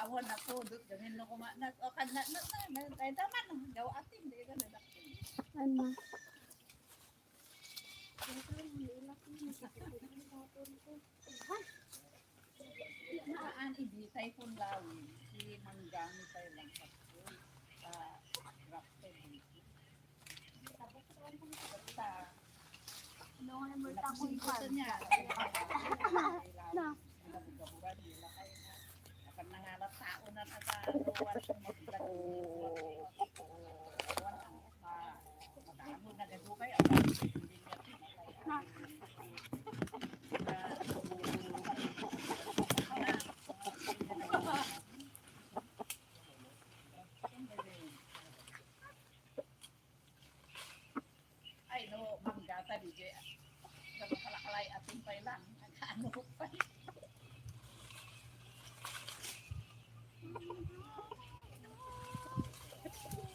awan ako dut ganin no kumanas o kan na tay taman daw ating di ka na Ano? naan ibitay kung lawin si manggang tay lang sa grafted sa No, I'm talking gusto niya na. akan nangalap tao na ata luwan kung magdag madamo na gadugay ay no manggata di je kalay ating pa lang ano pa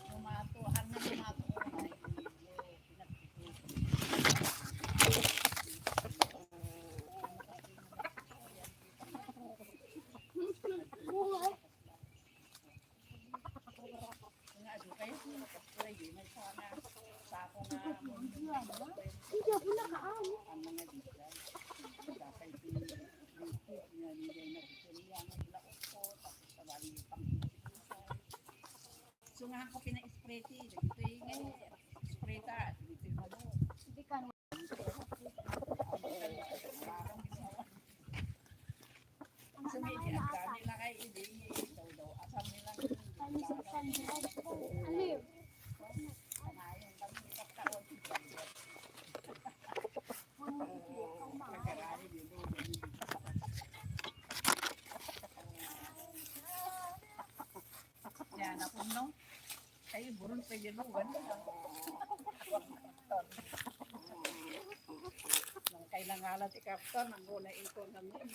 Lumatuhan na lumatuhan nga adu kayo kulay di may sana sa ako nga Hindi ako nakaan. ang mga diyan dapat YouTube nga nilay na biseriya nga ilaot ko tapos tabali yung pang so nga ako pina-spray ti dito yung spray ta dito yung ano Hindi ka. so medyo ang dami lang kay hindi daw asam nilang Alin? kanayon kami kaptaon nagkarari dito yan ako no ay burun pa yun nang kailangan ti kaptan ang gulay ito naman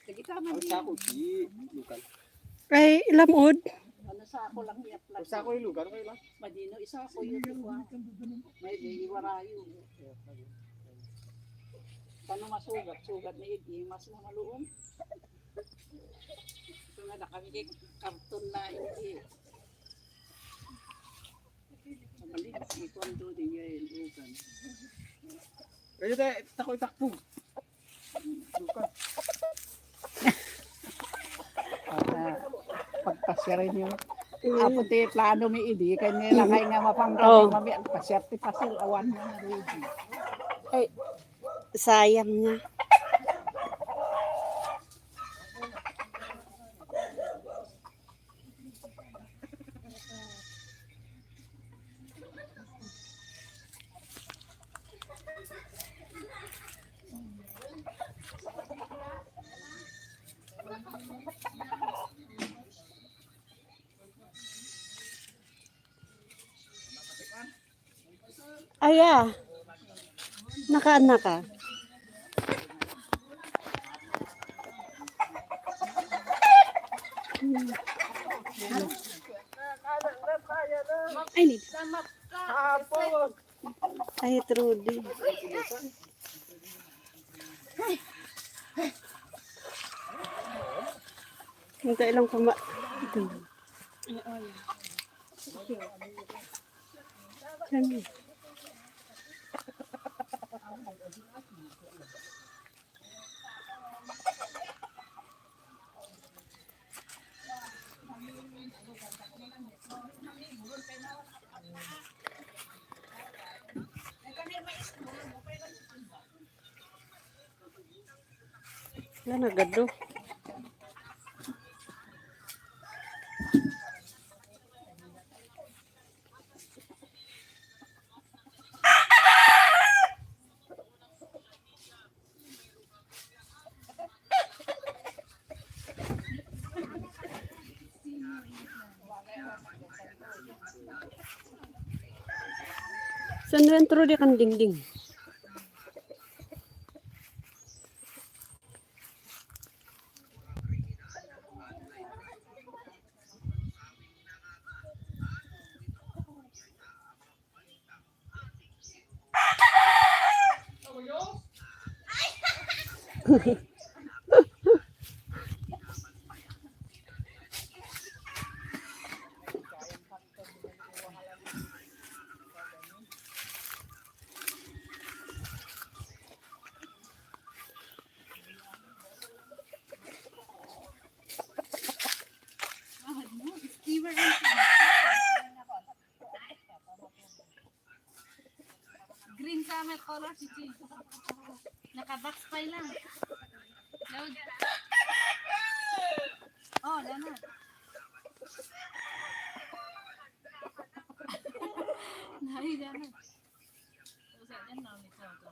sige tama Ang sako di lugar. Ay, ilamod. ano sa ako lang i-apply Ang sako yung lugar kayo lang. madino isa ko yun may di warayo kano masugat ni Idi mas na maluom ito nga nakangig karton na hindi mabalik ikon do di yun lugan Kayo tayo, takoy takpog. Lugar. pagpasya rin yung apo ti plano mi Idi kanya lang kay nga mapangka Oh. mami ang pasyerte pasil awan na ready Ay, sayang niya. Aya. Naka-anak ka. Ay, nito. Ay, Trudy. Hintay lang kuma. Ito. Yan. Yan, agad do. Saan rin Trudy kang dingding? Oras, Gigi. Naka-box file lang. Load. Oh, Leonard. Nari, Leonard. Usap dyan na ulit sa ito.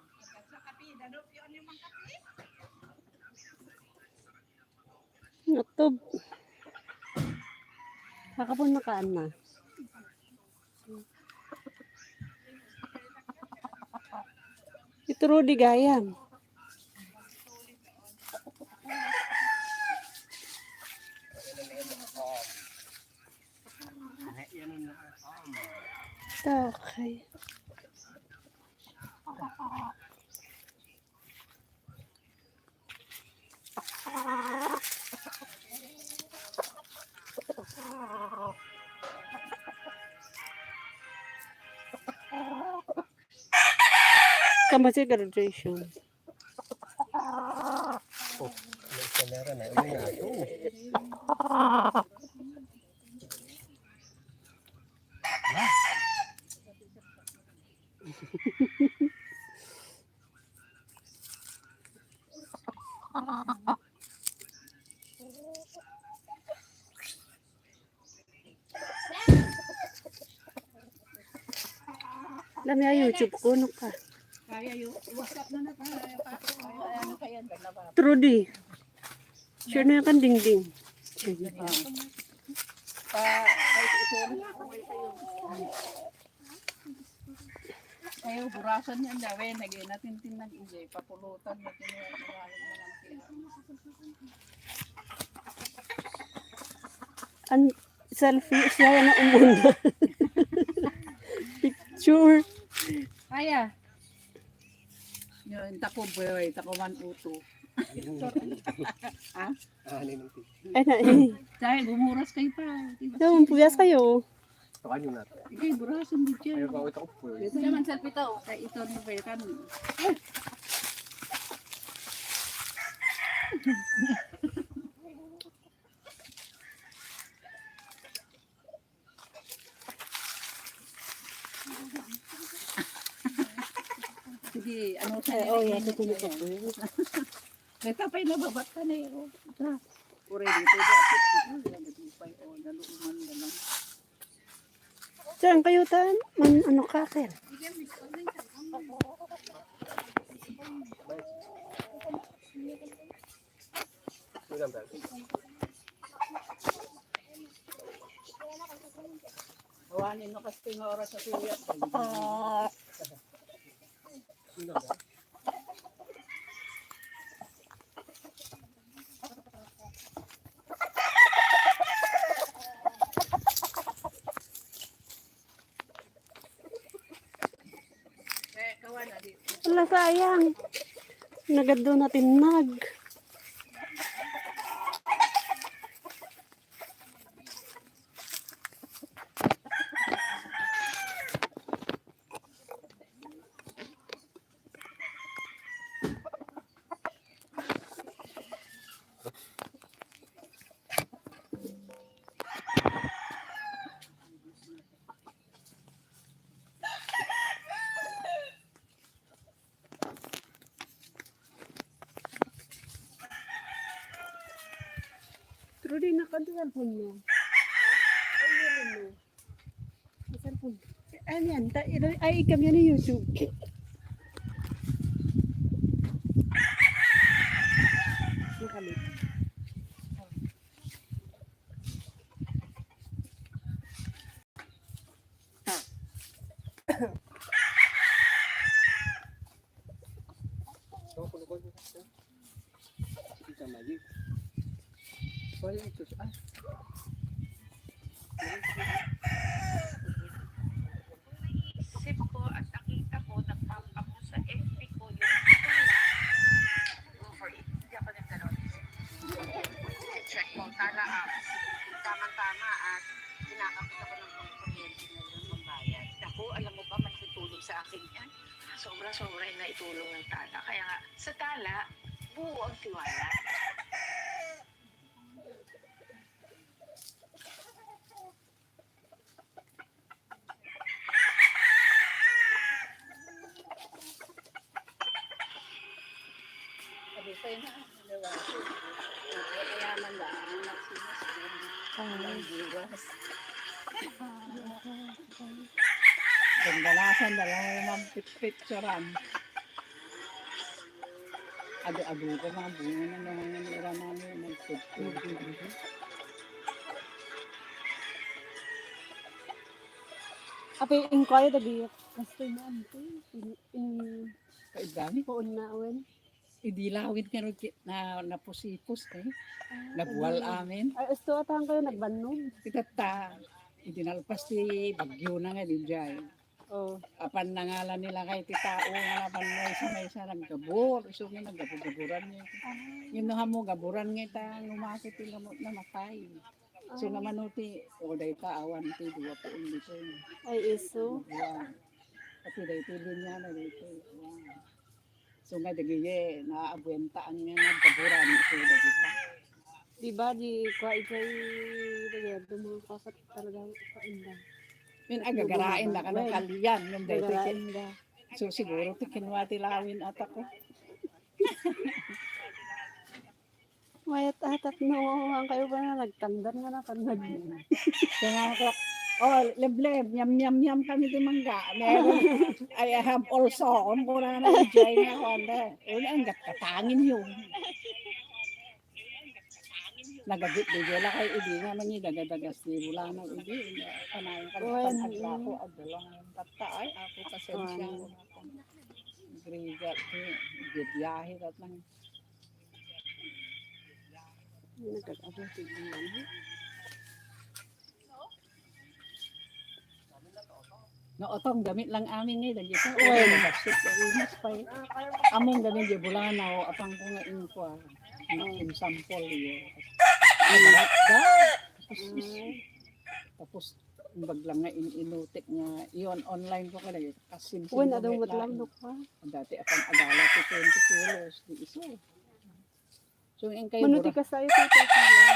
Natob. Kakapon makaan na. Ito Rudy gayam. Okay. Kamu graduation. May kamera na. Ano nga ito? Alam niya YouTube ko, ano ka? Kaya yung WhatsApp na na kaya pa. Ano kaya dalawa. Trudy. Sure na yan kan dingding. Kahit ito na kayo burasan yan daw naging natin tinag-ije papulutan natin yung kumain na lang sila. An selfie siya na umuna. Picture. Kaya. Yun, tako boy, tako man uto. Ha? Anin ng tissue. Ay na eh. Dahil bumuras kayo pa. Diba? So, puyas kayo. Takan yun natin. Sige, burasan din Ayaw siya. pa ito ko po. Ito naman selfie to. Kaya ito ni Bekan. Sige, ano sa'yo? Oh, yeah, tutulog ko. Beta pa'y nababat ka na eh. Ure dito, bakit dito? Nagupay o, naluuman na lang. Diyan kayo tan. Man, ano ka, Ker? Ilan ba? Hawanin mo kasi nga oras sa suya. Ilan ba? Kawan na dito. Wala sayang. Nagad doon natin nag. Trudy, naka-cellphone mo. Ay, yun mo. Cellphone. Ano yan? Ay, ikam yan ng YouTube. Nakalit. Ito, kulukol mo. Ito, magic. Wala ito. Isip ko at nakita ko, nagpapamo sa FB ko yung tala. Go for it. Hindi ako nagkaroon. Check mo, tala tama-tama at kinakapit ako ng pang-kuryente na yun pambayad. Ako, alam mo ba, makitulong sa akin yan. Sobra-sobra na itulong ng tala. Kaya nga, sa tala, buo ang tiwala. Mayaman ba ang nagsinas doon? Ang buwas. Gandalasan dalawa ng picturean. Ado-ado ko mga bunga na naman nira namin nagpicture. Apa yung kaya dagi gusto na ante Kaya dami. poon na awen. Idilawid ka rin na napusipos eh. Nabuwal amin. Ay gusto atang kayo nagbanog. Itata. Idinalpas ti bagyo na nga din dyan. Oh. Apan nangalan nila kay titao nga naman may isa naggabor. So nga naggaburan niya. Yung naman mo gaburan nga ita ngumakit yung gamot na matay. So naman uti, o dahi ta awan ti dua po dito. Ay iso. Wow. Kasi dahi tilin niya na dito. Wow. So nga dagiye naabwentaan nga naggaburan so dahi ta. Diba di kwa ikay dagi mga kakat talaga kainda. Yung agagarain na ka ng kaliyan. Yung dahi ti Kainda. so siguro ti kinwa ti lawin at ako. Mayat atat no ang kayo ba na nagtandar nga na kanag. So nga ako, oh, lebleb, yam kami di mangga. Meron, I have also, kung na na-enjoy nga ako, ang katangin yun. Nagagit di dyan kay idi nga man yung dagadagas di wala nang idi. Kanayin ka Well, na ako, adalang tata ay ako pasensya. Grigat, gidyahe at lang. Nagkakabot tignan. No, otong gamit lang amin ngayon. Dito, well, nagkasip ka inas pa eh. Among gamit di bulanaw, apang ko nga inkwa. Yung sample yun. Tapos, baglang nga inutik nga, iyon online ko ka na yun. Kasim Uwan adong lang no pa. dati apang agala ti 20 kilos. Di iso. So, yung kayo Manuti ka sa ito sila.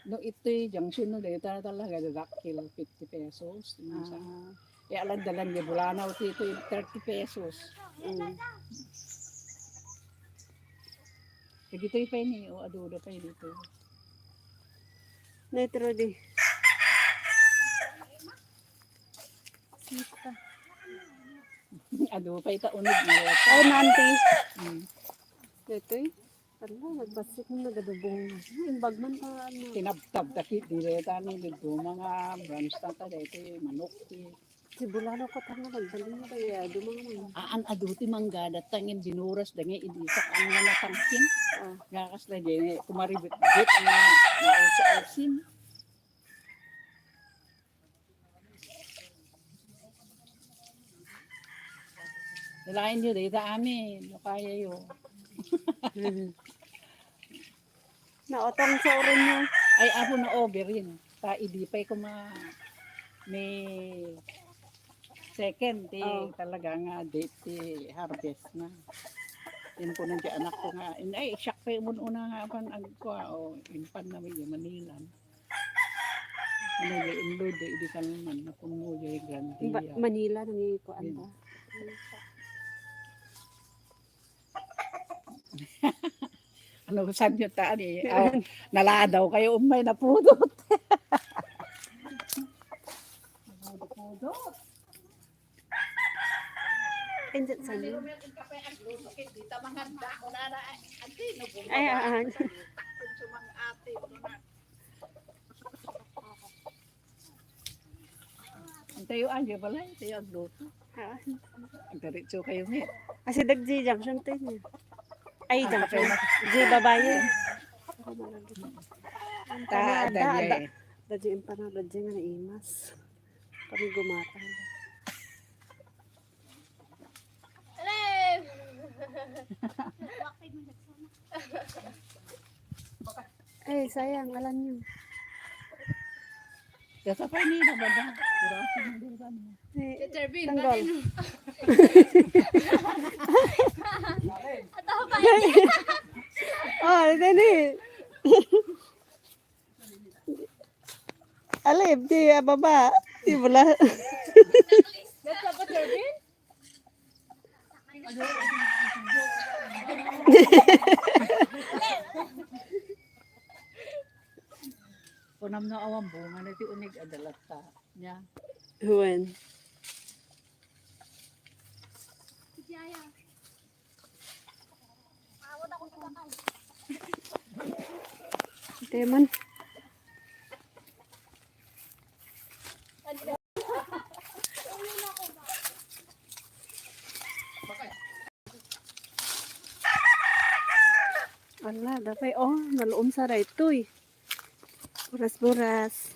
no, ito'y junction no, dito na talaga, dakil 50 pesos. Kaya alam dalan niya, bulanaw dito yung 30 pesos. Kaya dito yung pa yun o adudo pa yun dito. Netro di. Sita. Ado pa ita unog na. Ay, nanti. Hmm. Ito eh. Ano, nagbasik mo nagadubong. Yung bagman pa ano. Tinabtab takit direta ni dito mga branch tata dito manok ti. Si Bulano ko tanga nagbaling na kaya dumang mo. Aan aduti mangga datangin binuras dangi idisak ang nga natangkin. Gakas na dyan kumaribit-bit na nausa-alsin. Nalain nyo dito amin. No kaya yun. Naotang sa orin mo. Ay ako na over yun. Ta idipay ko may second talaga nga date ti harvest na. Yan po nandiyan anak ko nga. Ay siyak pa yung una nga pan agkwa o impan na may Manila. Ano yung inload di ka naman na puno yung Grandia. Manila nang ko anda. Ano saan nyo taan eh. Naladaw kayo umay na pudot. Pudot. Endet sa niyo. Ay, tayo aja pala, tayo agluto. Ang diretso kayo ngayon. Kasi dagji junction tayo niya. Ay, junction. Di babaye. Dahil Dagji empanada, dagji nga naimas. Kami gumata. Eh, sayang, alam niyo. kasa pa ni na ba? Kurasi na din ba? Intervene. Tanggol. Oh, dali. Alip, di baba. Di bola. Let's have a turbine. tanam na awang bunga na ti unig adalat ta niya. Huwen. Teman. Ala, dapat naluom sa raytoy. Buras-buras.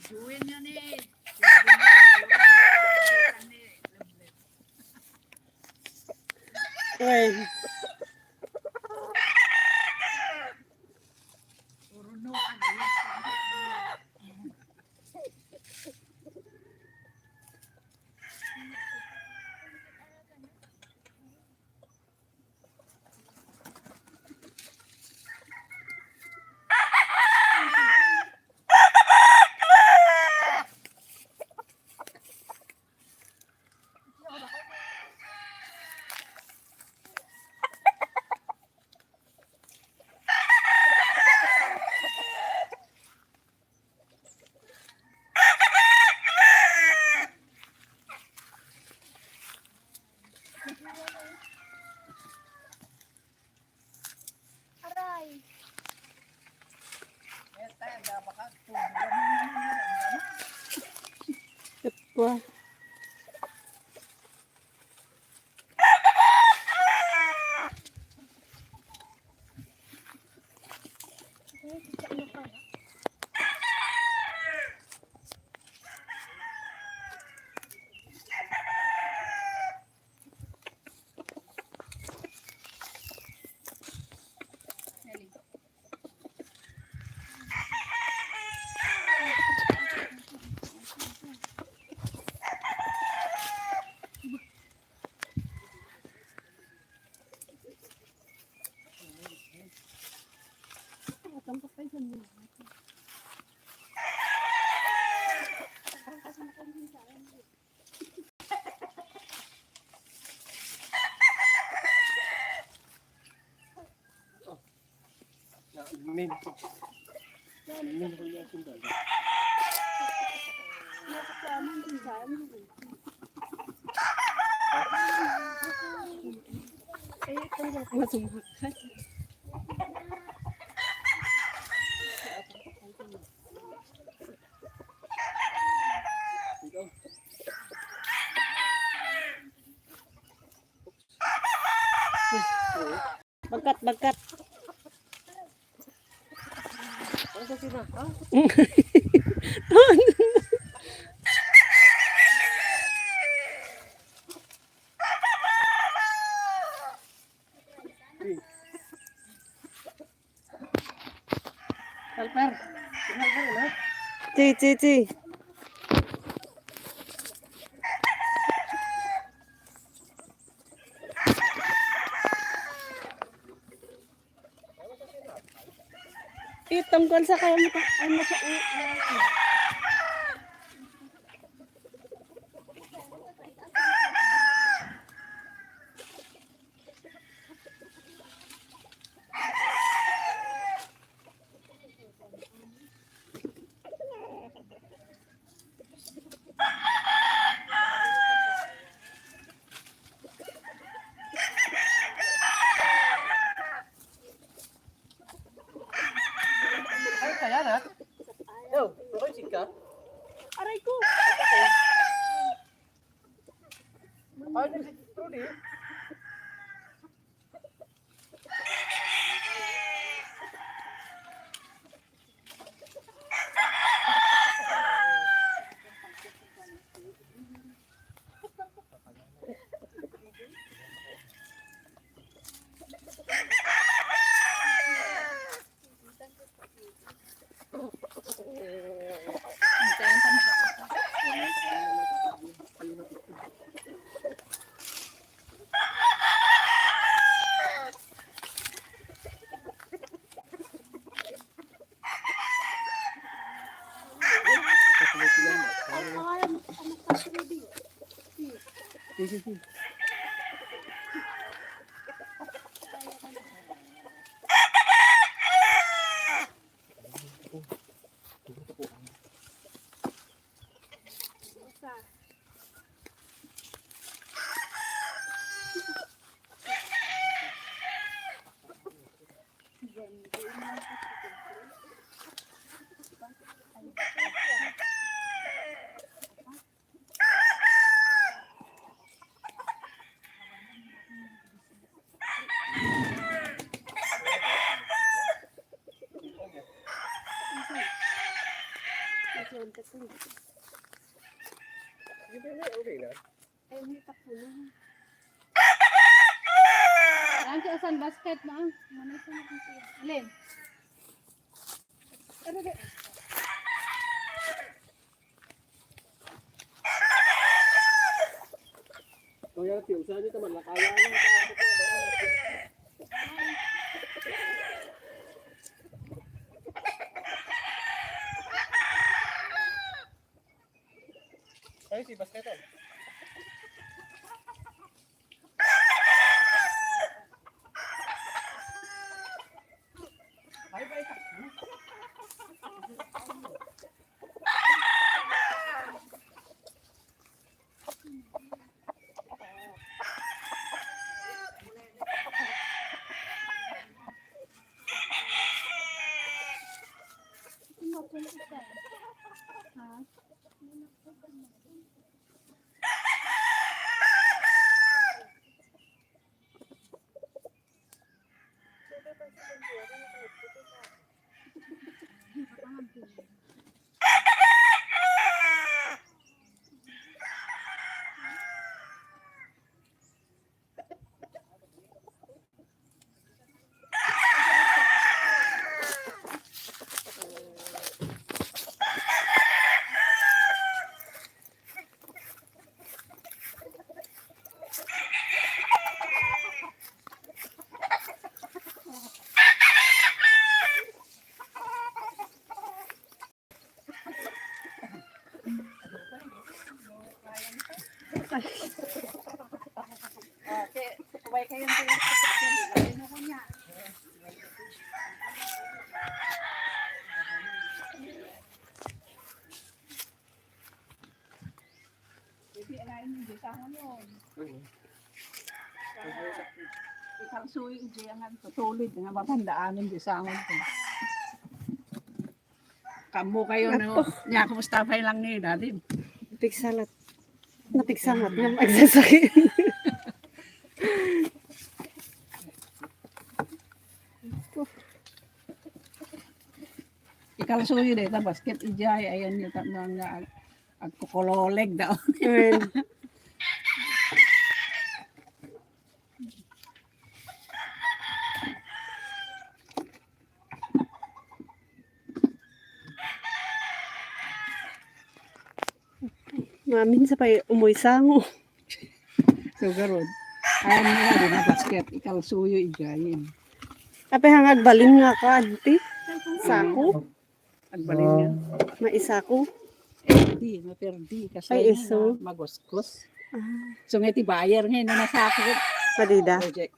Juwin niya ni. Huwen. Uruno ka na yan. Wah. Min. Min ko yan sundalo. Masumbukan. Ikaw. Bagkat. Ano sila? Ha? Helper. Helper na. Ti. Tungkol sa kaya mo ano siya Ay, kaya na? Yo, okay, chika. aray ko. Ay, Trudy. Sige. Okay na. Ang asan basket na. Manay sa Alin? Kaya tiyo, saan dito man nakaya na kaabot na. Ay, si basketan. Sabay kayong pinagsasabi mo ko niya. Hindi, alain mo, disangan yun. Isang suwi, diyangan, tutulid, nga matandaanin, disangan ko. Kamu kayo, no? Niya, kumusta pa lang ni natin? Napigsalat nga magsasakit. Ikalsuyo de ta basket ijay ayan yung nga agkukololeg daw. Ayun. Mamin sa pay umoy sango. So garod. Ayan nga din na basket ikalsuyo ijay. Apay hangag balin nga ka, auntie. Sako. Agbalin nga. Maisako. Di, maperdi kasi Ay, nga iso. na maguskus. So nga ti buyer ngayon na nasakit Padida. project.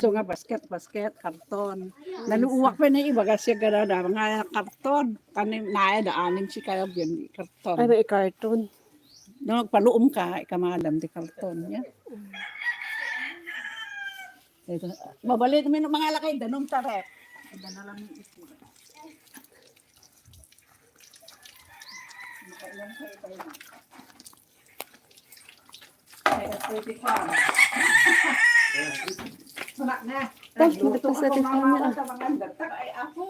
So nga basket, karton. Naluuwak pa na iba kasi gana na mga karton. Kanin na da anim si kayo yun Ay, karton. may carton. No paluom ka ikamadam di karton ya. Ito, mabalit mi mga lakay danom tarep. Dana lang yung ito. Kaya pwede ka. Wala na. Ay, Nagluto sa ako tifan mga niya. sa mga dagdag. Ay ako.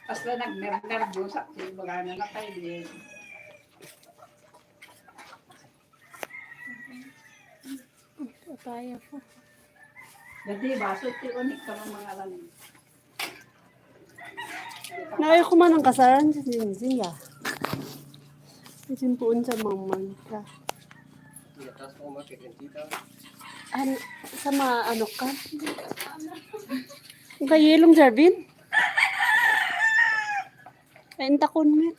Basta nag-nervous ako. Baga na nakaili. Kaya po. Dati baso iti unik ka ng mga lang. Naayo ko man ang kasaran sa sinsiya. Isimpuon sa mamang ka. Tapos ko makikita. Ano, sa ano ka? Ang kayelong Jarvin? Ay, takon mo.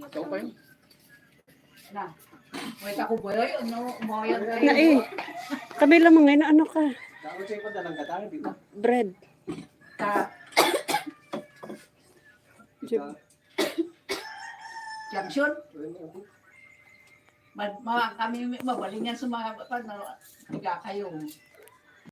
Ikaw pa yun? Na. Wait ako ba yun? No, umayag Na eh. Kami lamang ngayon, ano ka? Dako siya pa dalang katang, di ba? Bread. Ka. Ika. Junction. Kami mabaling yan sa mga paano. Tiga kayo.